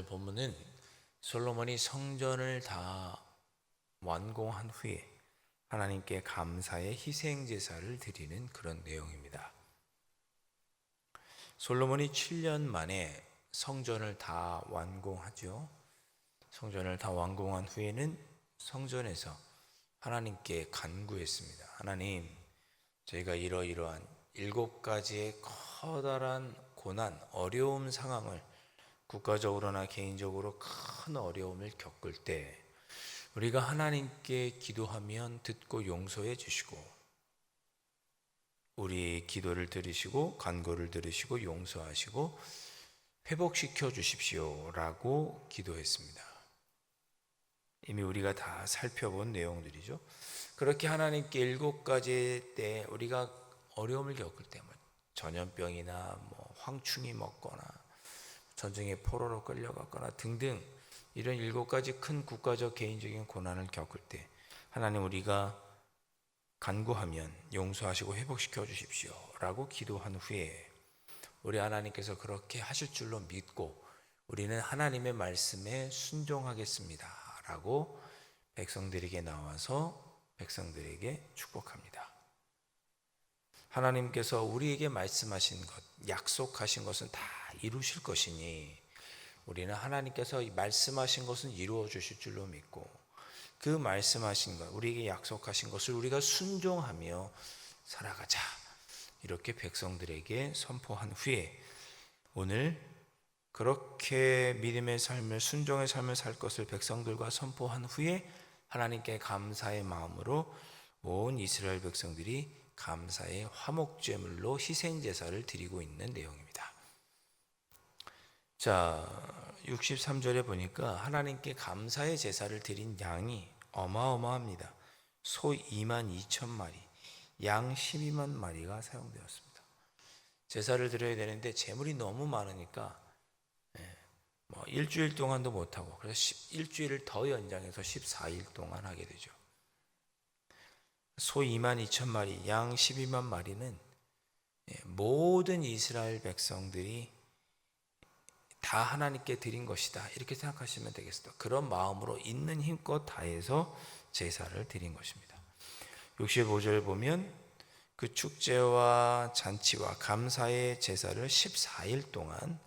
오늘 본문은 솔로몬이 성전을 다 완공한 후에 하나님께 감사의 희생 제사를 드리는 그런 내용입니다. 솔로몬이 7년 만에 성전을 다 완공하죠. 성전을 다 완공한 후에는 성전에서 하나님께 간구했습니다. 하나님, 저희가 이러이러한 7가지의 커다란 고난, 어려움 상황을 국가적으로나 개인적으로 큰 어려움을 겪을 때 우리가 하나님께 기도하면 듣고 용서해 주시고 우리 기도를 들으시고 간구를 들으시고 용서하시고 회복시켜 주십시오 라고 기도했습니다. 이미 우리가 다 살펴본 내용들이죠. 그렇게 하나님께 7가지 때 우리가 어려움을 겪을 때 전염병이나 황충이 먹거나 전쟁의 포로로 끌려갔거나 등등 이런 7가지 큰 국가적 개인적인 고난을 겪을 때 하나님, 우리가 간구하면 용서하시고 회복시켜 주십시오 라고 기도한 후에 우리 하나님께서 그렇게 하실 줄로 믿고 우리는 하나님의 말씀에 순종하겠습니다 라고 백성들에게 나와서 백성들에게 축복합니다. 하나님께서 우리에게 말씀하신 것, 약속하신 것은 다 이루실 것이니 우리는 하나님께서 말씀하신 것은 이루어 주실 줄로 믿고 그 말씀하신 것, 우리에게 약속하신 것을 우리가 순종하며 살아가자, 이렇게 백성들에게 선포한 후에 오늘 그렇게 믿음의 삶을, 순종의 삶을 살 것을 백성들과 선포한 후에 하나님께 감사의 마음으로 온 이스라엘 백성들이 감사의 화목제물로 희생제사를 드리고 있는 내용입니다. 자, 63절에 보니까 하나님께 감사의 제사를 드린 양이 어마어마합니다. 소 22,000마리, 양 12만 마리가 사용되었습니다. 제사를 드려야 되는데 제물이 너무 많으니까 일주일 동안도 못하고, 그래서 일주일을 더 연장해서 14일 동안 하게 되죠. 소 22,000마리, 양 12만 마리는 모든 이스라엘 백성들이 다 하나님께 드린 것이다, 이렇게 생각하시면 되겠습니다. 그런 마음으로 있는 힘껏 다해서 제사를 드린 것입니다. 65절 보면 그 축제와 잔치와 감사의 제사를 14일 동안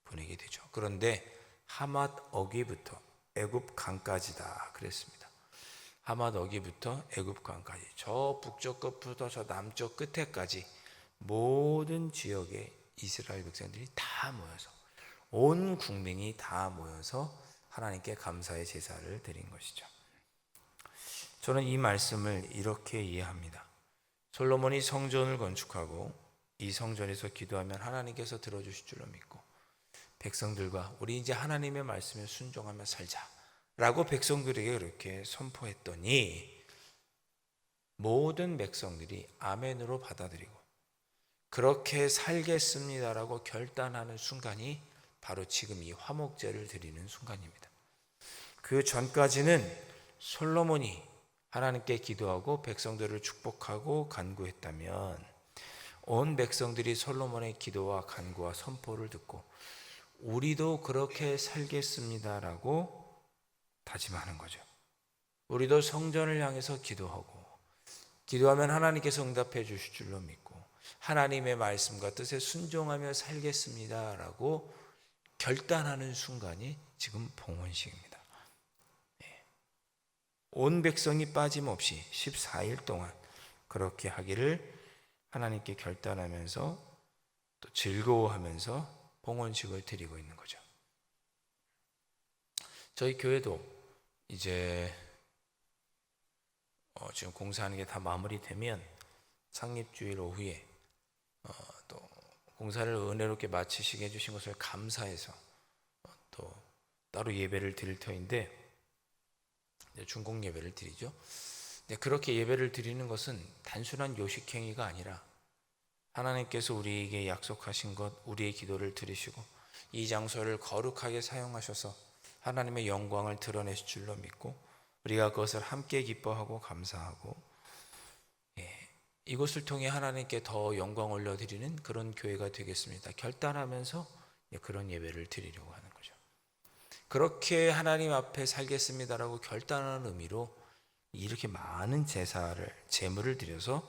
보내게 되죠. 그런데 하맛 어기부터 애굽 강까지다 그랬습니다. 하맛 어기부터 애굽 강까지, 저 북쪽 끝부터 저 남쪽 끝에까지 모든 지역의 이스라엘 백성들이 다 모여서, 온 국민이 다 모여서 하나님께 감사의 제사를 드린 것이죠. 저는 이 말씀을 이렇게 이해합니다. 솔로몬이 성전을 건축하고 이 성전에서 기도하면 하나님께서 들어주실 줄로 믿고 백성들과 우리 이제 하나님의 말씀에 순종하며 살자 라고 백성들에게 그렇게 선포했더니 모든 백성들이 아멘으로 받아들이고 그렇게 살겠습니다라고 결단하는 순간이 바로 지금 이 화목제를 드리는 순간입니다. 그 전까지는 솔로몬이 하나님께 기도하고 백성들을 축복하고 간구했다면 온 백성들이 솔로몬의 기도와 간구와 선포를 듣고 우리도 그렇게 살겠습니다라고 다짐하는 거죠. 우리도 성전을 향해서 기도하면 하나님께서 응답해 주실 줄로 믿고 하나님의 말씀과 뜻에 순종하며 살겠습니다라고 결단하는 순간이 지금 봉헌식입니다. 온 백성이 빠짐없이 14일 동안 그렇게 하기를 하나님께 결단하면서 또 즐거워하면서 봉헌식을 드리고 있는 거죠. 저희 교회도 이제 지금 공사하는 게 다 마무리되면 창립주일 오후에 또 공사를 은혜롭게 마치시게 해주신 것을 감사해서 또 따로 예배를 드릴 터인데 중공 예배를 드리죠. 그렇게 예배를 드리는 것은 단순한 요식행위가 아니라 하나님께서 우리에게 약속하신 것, 우리의 기도를 들으시고 이 장소를 거룩하게 사용하셔서 하나님의 영광을 드러내실 줄로 믿고 우리가 그것을 함께 기뻐하고 감사하고 이것을 통해 하나님께 더 영광 올려드리는 그런 교회가 되겠습니다. 결단하면서 그런 예배를 드리려고 하는 거죠. 그렇게 하나님 앞에 살겠습니다라고 결단하는 의미로 이렇게 많은 제물을 드려서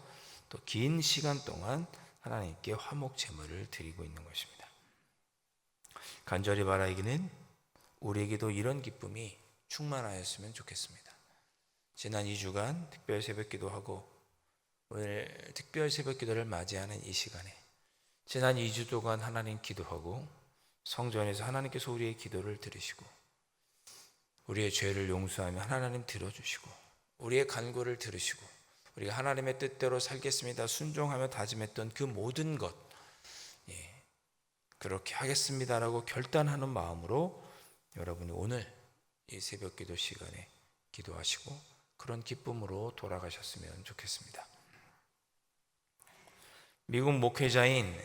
또 긴 시간 동안 하나님께 화목 제물을 드리고 있는 것입니다. 간절히 바라기는 우리에게도 이런 기쁨이 충만하였으면 좋겠습니다. 지난 2주간 특별 새벽 기도하고 오늘 특별 새벽 기도를 맞이하는 이 시간에 지난 2주 동안 하나님 기도하고 성전에서 하나님께서 우리의 기도를 들으시고 우리의 죄를 용서하며 하나님 들어주시고 우리의 간구를 들으시고 우리가 하나님의 뜻대로 살겠습니다 순종하며 다짐했던 그 모든 것 그렇게 하겠습니다라고 결단하는 마음으로 여러분이 오늘 이 새벽 기도 시간에 기도하시고 그런 기쁨으로 돌아가셨으면 좋겠습니다. 미국 목회자인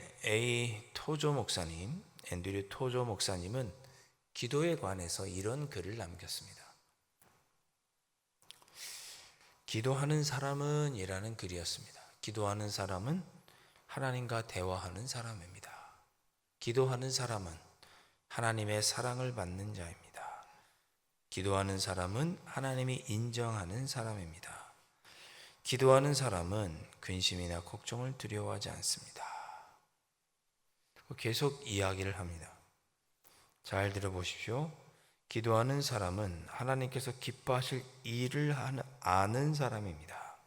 토조 목사님, 앤드류 토조 목사님은 기도에 관해서 이런 글을 남겼습니다. 기도하는 사람은 이라는 글이었습니다. 기도하는 사람은 하나님과 대화하는 사람입니다. 기도하는 사람은 하나님의 사랑을 받는 자입니다. 기도하는 사람은 하나님이 인정하는 사람입니다. 기도하는 사람은 근심이나 걱정을 두려워하지 않습니다. 계속 이야기를 합니다. 잘 들어보십시오. 기도하는 사람은 하나님께서 기뻐하실 일을 아는 사람입니다.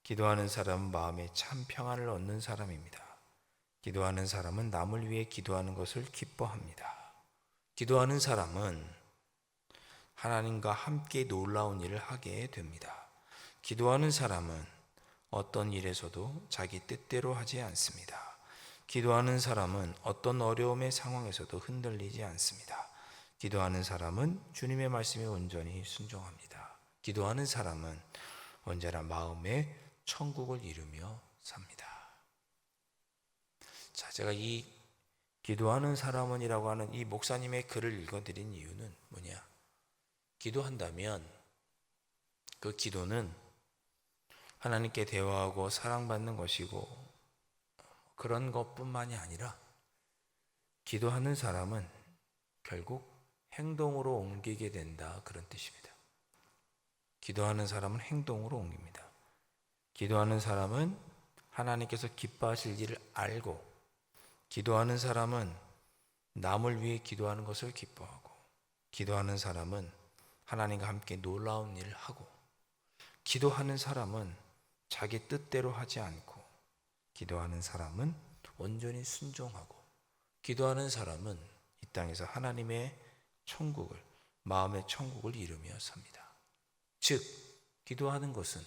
기도하는 사람은 마음에 참 평안을 얻는 사람입니다. 기도하는 사람은 남을 위해 기도하는 것을 기뻐합니다. 기도하는 사람은 하나님과 함께 놀라운 일을 하게 됩니다. 기도하는 사람은 어떤 일에서도 자기 뜻대로 하지 않습니다. 기도하는 사람은 어떤 어려움의 상황에서도 흔들리지 않습니다. 기도하는 사람은 주님의 말씀에 온전히 순종합니다. 기도하는 사람은 언제나 마음에 천국을 이루며 삽니다. 자, 제가 이 기도하는 사람은이라고 하는 이 목사님의 글을 읽어드린 이유는 뭐냐? 기도한다면 그 기도는 하나님께 대화하고 사랑받는 것이고 그런 것뿐만이 아니라 기도하는 사람은 결국 행동으로 옮기게 된다 그런 뜻입니다. 기도하는 사람은 행동으로 옮깁니다. 기도하는 사람은 하나님께서 기뻐하실 일을 알고 기도하는 사람은 남을 위해 기도하는 것을 기뻐하고 기도하는 사람은 하나님과 함께 놀라운 일을 하고 기도하는 사람은 자기 뜻대로 하지 않고 기도하는 사람은 온전히 순종하고 기도하는 사람은 이 땅에서 하나님의 천국을 마음의 천국을 이루며 삽니다. 즉 기도하는 것은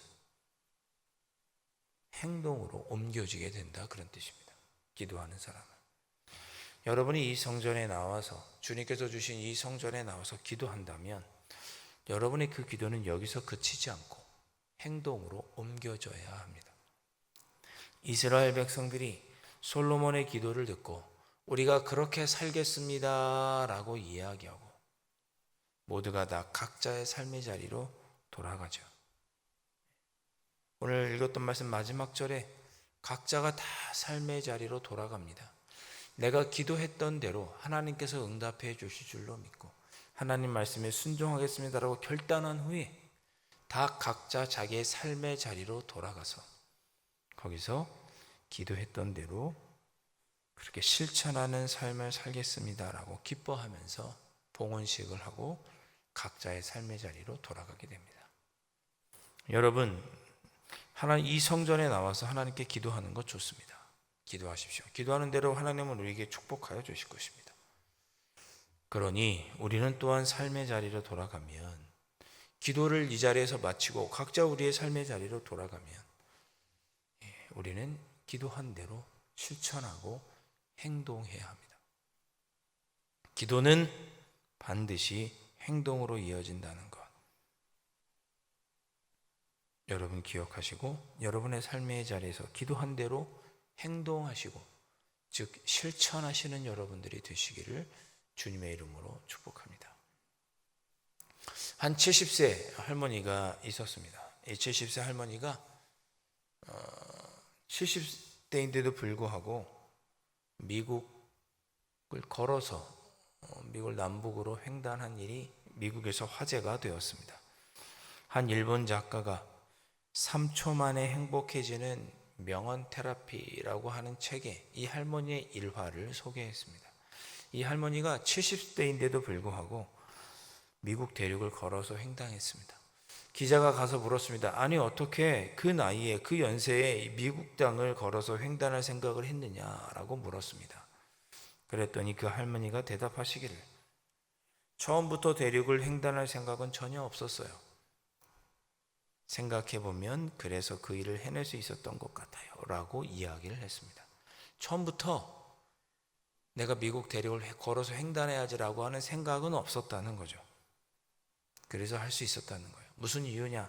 행동으로 옮겨지게 된다 그런 뜻입니다. 기도하는 사람은 여러분이 이 성전에 나와서 주님께서 주신 이 성전에 나와서 기도한다면 여러분의 그 기도는 여기서 그치지 않고 행동으로 옮겨져야 합니다. 이스라엘 백성들이 솔로몬의 기도를 듣고 우리가 그렇게 살겠습니다 라고 이야기하고 모두가 다 각자의 삶의 자리로 돌아가죠. 오늘 읽었던 말씀 마지막 절에 각자가 다 삶의 자리로 돌아갑니다. 내가 기도했던 대로 하나님께서 응답해 주실 줄로 믿고 하나님 말씀에 순종하겠습니다라고 결단한 후에 다 각자 자기의 삶의 자리로 돌아가서 거기서 기도했던 대로 그렇게 실천하는 삶을 살겠습니다라고 기뻐하면서 봉헌식을 하고 각자의 삶의 자리로 돌아가게 됩니다. 여러분, 이 성전에 나와서 하나님께 기도하는 것 좋습니다. 기도하십시오. 기도하는 대로 하나님은 우리에게 축복하여 주실 것입니다. 그러니 우리는 또한 삶의 자리로 돌아가면 기도를 이 자리에서 마치고 각자 우리의 삶의 자리로 돌아가면 우리는 기도한 대로 실천하고 행동해야 합니다. 기도는 반드시 행동으로 이어진다는 것 여러분 기억하시고 여러분의 삶의 자리에서 기도한 대로 행동하시고 즉 실천하시는 여러분들이 되시기를 주님의 이름으로 축복합니다. 한 70세 할머니가 있었습니다. 이 70세 할머니가 70대인데도 불구하고 미국을 걸어서 미국 남북으로 횡단한 일이 미국에서 화제가 되었습니다. 한 일본 작가가 3초 만에 행복해지는 명언 테라피라고 하는 책에 이 할머니의 일화를 소개했습니다. 이 할머니가 70대인데도 불구하고 미국 대륙을 걸어서 횡단했습니다. 기자가 가서 물었습니다. 아니 어떻게 그 나이에 그 연세에 미국 땅을 걸어서 횡단할 생각을 했느냐라고 물었습니다. 그랬더니 그 할머니가 대답하시기를 처음부터 대륙을 횡단할 생각은 전혀 없었어요. 생각해보면 그래서 그 일을 해낼 수 있었던 것 같아요 라고 이야기를 했습니다. 처음부터 내가 미국 대륙을 걸어서 횡단해야지라고 하는 생각은 없었다는 거죠. 그래서 할 수 있었다는 거예요. 무슨 이유냐?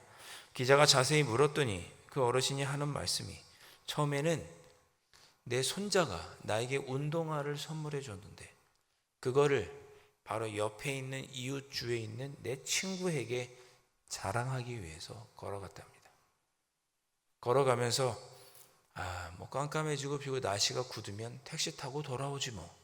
기자가 자세히 물었더니 그 어르신이 하는 말씀이 처음에는 내 손자가 나에게 운동화를 선물해 줬는데 그거를 바로 옆에 있는 이웃주에 있는 내 친구에게 자랑하기 위해서 걸어갔답니다. 걸어가면서 뭐 깜깜해지고 비고 날씨가 굳으면 택시 타고 돌아오지 뭐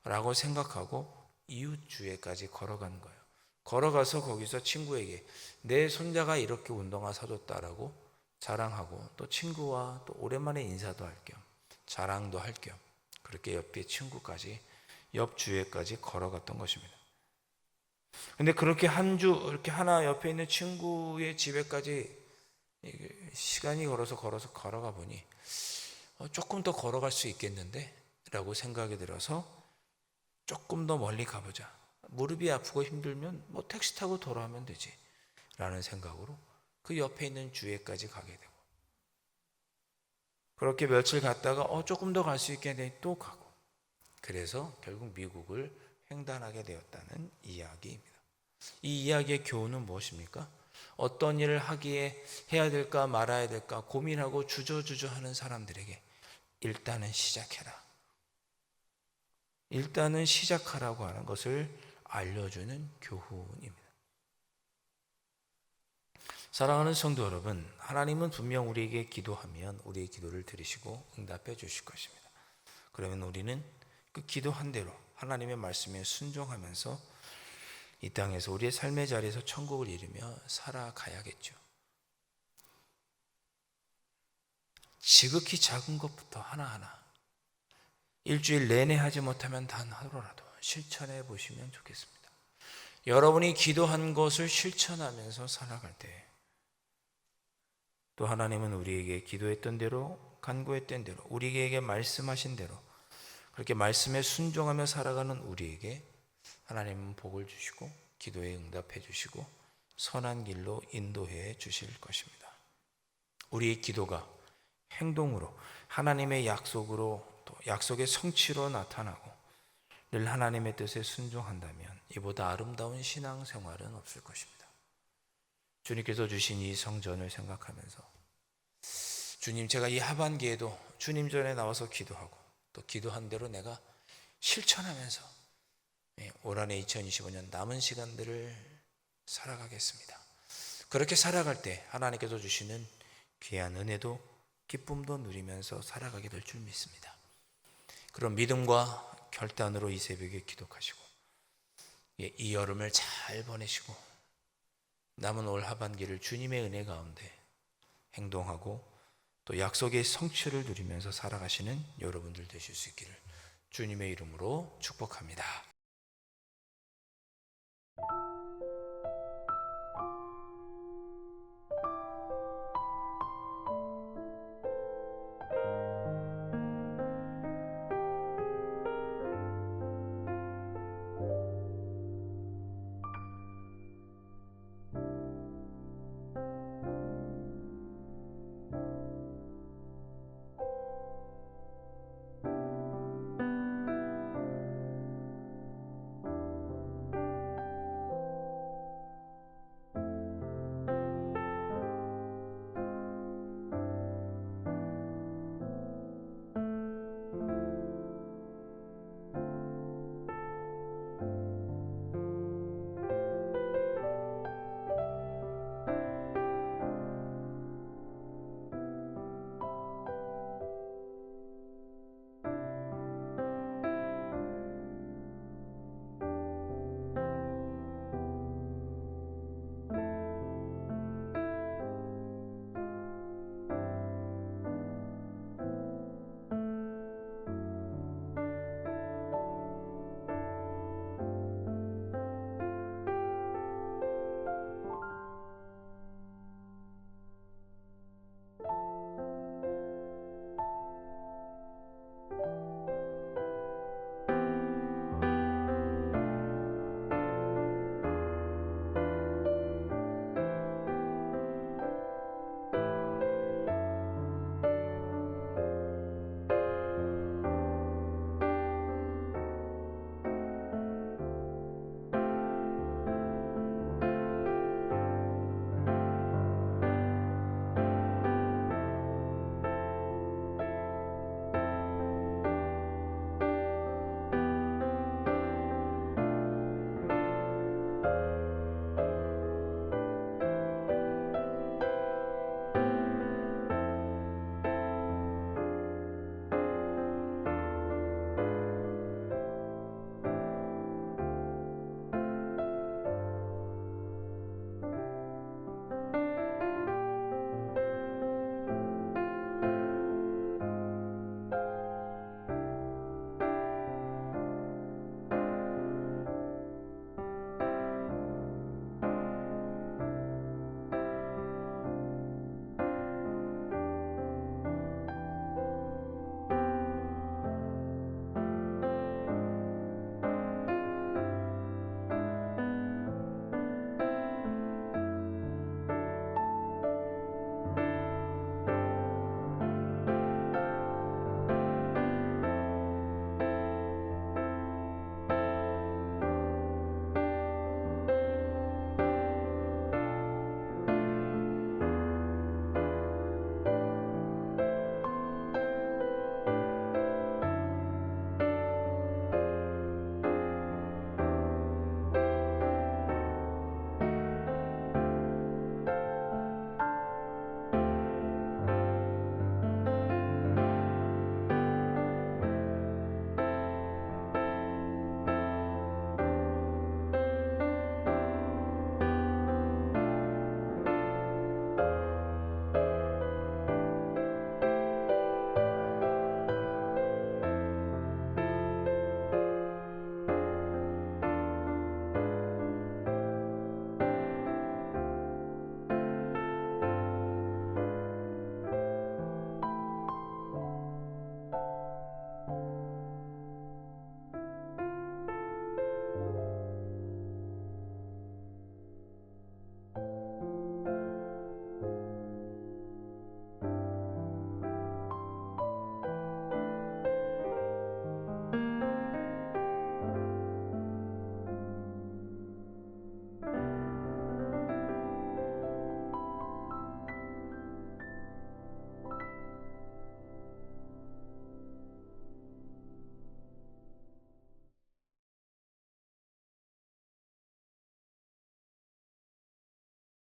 라고 생각하고 이웃주에까지 걸어간 거예요. 걸어가서 거기서 친구에게 내 손자가 이렇게 운동화 사줬다라고 자랑하고 또 친구와 또 오랜만에 인사도 할 겸 자랑도 할 겸 그렇게 옆에 친구까지 옆 주에까지 걸어갔던 것입니다. 근데 그렇게 한 주 이렇게 하나 옆에 있는 친구의 집에까지 시간이 걸어가 보니 조금 더 걸어갈 수 있겠는데 라고 생각이 들어서 조금 더 멀리 가보자. 무릎이 아프고 힘들면 뭐 택시 타고 돌아오면 되지 라는 생각으로 그 옆에 있는 주에까지 가게 되고 그렇게 며칠 갔다가 조금 더 갈 수 있겠네 또 가고 그래서 결국 미국을 횡단하게 되었다는 이야기입니다. 이 이야기의 교훈은 무엇입니까? 어떤 일을 하기에 해야 될까 말아야 될까 고민하고 주저주저 하는 사람들에게 일단은 시작해라. 일단은 시작하라고 하는 것을 알려주는 교훈입니다. 사랑하는 성도 여러분, 하나님은 분명 우리에게 기도하면 우리의 기도를 들으시고 응답해 주실 것입니다. 그러면 우리는 그 기도한 대로 하나님의 말씀에 순종하면서 이 땅에서 우리의 삶의 자리에서 천국을 이루며 살아가야겠죠. 지극히 작은 것부터 하나하나 일주일 내내 하지 못하면 단 하루라도 실천해 보시면 좋겠습니다. 여러분이 기도한 것을 실천하면서 살아갈 때 또 하나님은 우리에게 기도했던 대로 간구했던 대로 우리에게 말씀하신 대로 그렇게 말씀에 순종하며 살아가는 우리에게 하나님은 복을 주시고 기도에 응답해 주시고 선한 길로 인도해 주실 것입니다. 우리의 기도가 행동으로 하나님의 약속으로 또 약속의 성취로 나타나고 늘 하나님의 뜻에 순종한다면 이보다 아름다운 신앙생활은 없을 것입니다. 주님께서 주신 이 성전을 생각하면서 주님 제가 이 하반기에도 주님 전에 나와서 기도하고 또 기도한 대로 내가 실천하면서 올 한해 2025년 남은 시간들을 살아가겠습니다. 그렇게 살아갈 때 하나님께서 주시는 귀한 은혜도 기쁨도 누리면서 살아가게 될 줄 믿습니다. 그런 믿음과 결단으로 이 새벽에 기도하시고 이 여름을 잘 보내시고 남은 올 하반기를 주님의 은혜 가운데 행동하고 또 약속의 성취를 누리면서 살아가시는 여러분들 되실 수 있기를 주님의 이름으로 축복합니다.